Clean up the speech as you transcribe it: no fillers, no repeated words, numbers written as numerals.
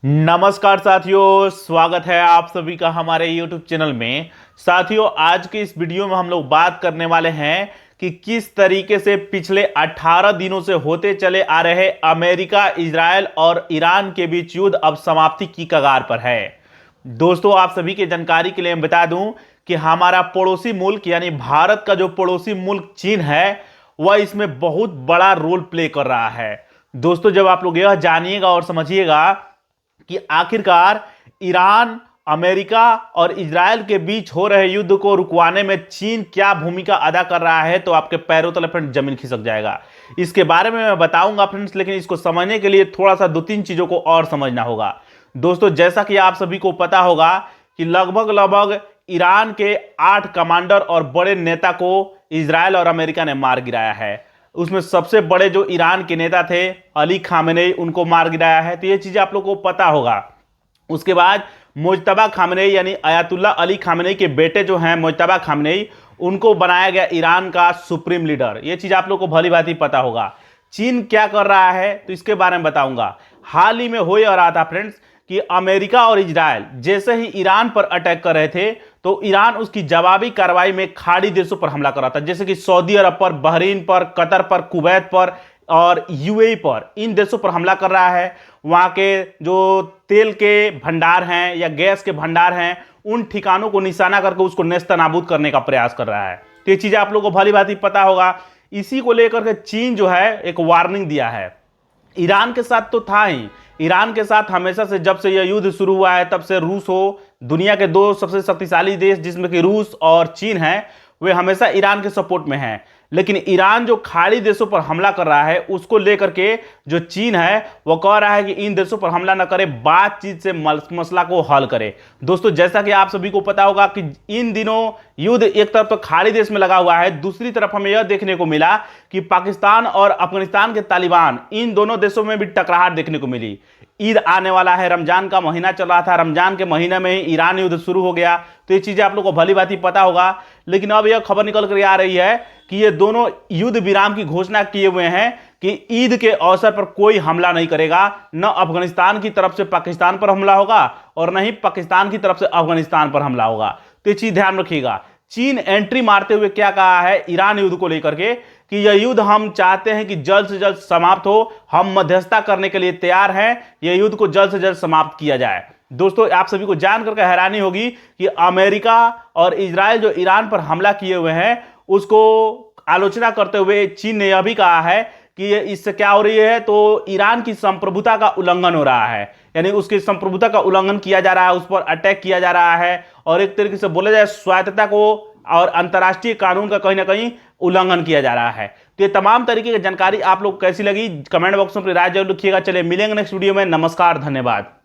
नमस्कार साथियों, स्वागत है आप सभी का हमारे YouTube चैनल में। साथियों, आज के इस वीडियो में हम लोग बात करने वाले हैं कि किस तरीके से पिछले 18 दिनों से होते चले आ रहे अमेरिका, इजराइल और ईरान के बीच युद्ध अब समाप्ति की कगार पर है। दोस्तों, आप सभी की जानकारी के लिए मैं बता दूं कि हमारा पड़ोसी मुल्क यानी भारत का जो पड़ोसी मुल्क चीन है, वह इसमें बहुत बड़ा रोल प्ले कर रहा है। दोस्तों, जब आप लोग यह जानिएगा और समझिएगा कि आखिरकार ईरान, अमेरिका और इजराइल के बीच हो रहे युद्ध को रुकवाने में चीन क्या भूमिका अदा कर रहा है, तो आपके पैरों तले फ्रेंड्स जमीन खिसक जाएगा। इसके बारे में मैं बताऊंगा फ्रेंड्स, लेकिन इसको समझने के लिए थोड़ा सा दो तीन चीजों को और समझना होगा। दोस्तों, जैसा कि आप सभी को पता होगा कि लगभग लगभग ईरान के 8 कमांडर और बड़े नेता को इजराइल और अमेरिका ने मार गिराया है। उसमें सबसे बड़े जो ईरान के नेता थे अली खामेनेई, उनको मार गिराया है। तो ये चीज़ आप लोग को पता होगा। उसके बाद मुज्तबा खामेनेई यानी अयातुल्ला अली खामेनेई के बेटे जो हैं मुज्तबा खामेनेई, उनको बनाया गया ईरान का सुप्रीम लीडर। ये चीज़ आप लोग को भली भांति पता होगा। चीन क्या कर रहा है तो इसके बारे में बताऊंगा। हाल ही में हो आ रहा था फ्रेंड्स कि अमेरिका और इजराइल जैसे ही ईरान पर अटैक कर रहे थे, तो ईरान उसकी जवाबी कार्रवाई में खाड़ी देशों पर हमला कर रहा था, जैसे कि सऊदी अरब पर, बहरीन पर, कतर पर, कुवैत पर और यूएई पर। इन देशों पर हमला कर रहा है। वहां के जो तेल के भंडार हैं या गैस के भंडार हैं, उन ठिकानों को निशाना करके उसको नेस्तनाबूद करने का प्रयास कर रहा है। तो ये चीजें आप लोगों को भली भांति पता होगा। इसी को लेकर के चीन जो है एक वार्निंग दिया है। ईरान के साथ तो था ही, ईरान के साथ हमेशा से जब से यह युद्ध शुरू हुआ है तब से रूस हो, दुनिया के दो सबसे शक्तिशाली देश जिसमें कि रूस और चीन है, वे हमेशा ईरान के सपोर्ट में हैं। लेकिन ईरान जो खाड़ी देशों पर हमला कर रहा है, उसको लेकर के जो चीन है वो कह रहा है कि इन देशों पर हमला न करे, बातचीत से मसला को हल करे। दोस्तों, जैसा कि आप सभी को पता होगा कि इन दिनों युद्ध एक तरफ तो खाड़ी देश में लगा हुआ है, दूसरी तरफ हमें यह देखने को मिला कि पाकिस्तान और अफगानिस्तान के तालिबान, इन दोनों देशों में भी टकराहट देखने को मिली। ईद आने वाला है, रमजान का महीना चल रहा था, रमजान के महीने में ही ईरान युद्ध शुरू हो गया। तो ये चीजें आप लोग को भली भांति पता होगा। लेकिन अब यह खबर निकल कर आ रही है कि ये दोनों युद्ध विराम की घोषणा किए हुए हैं कि ईद के अवसर पर कोई हमला नहीं करेगा। न अफगानिस्तान की तरफ से पाकिस्तान पर हमला होगा और न ही पाकिस्तान की तरफ से अफगानिस्तान पर हमला होगा। तो ये चीज ध्यान रखिएगा। चीन एंट्री मारते हुए क्या कहा है ईरान युद्ध को लेकर के कि यह युद्ध हम चाहते हैं कि जल्द से जल्द समाप्त हो, हम मध्यस्थता करने के लिए तैयार हैं, यह युद्ध को जल्द से जल्द समाप्त किया जाए। दोस्तों, आप सभी को जानकर के हैरानी होगी कि अमेरिका और इजराइल जो ईरान पर हमला किए हुए हैं, उसको आलोचना करते हुए चीन ने यह भी कहा है कि इससे क्या हो रही है, तो ईरान की संप्रभुता का उल्लंघन हो रहा है, यानी उसकी संप्रभुता का उल्लंघन किया जा रहा है, उस पर अटैक किया जा रहा है और एक तरीके से बोला जाए स्वायत्तता को और अंतर्राष्ट्रीय कानून का कहीं ना कहीं उल्लंघन किया जा रहा है। तो ये तमाम तरीके की जानकारी आप लोग कैसी लगी, कमेंट बॉक्स में अपनी राय जरूर लिखिएगा। चलिए मिलेंगे नेक्स्ट वीडियो में। नमस्कार, धन्यवाद।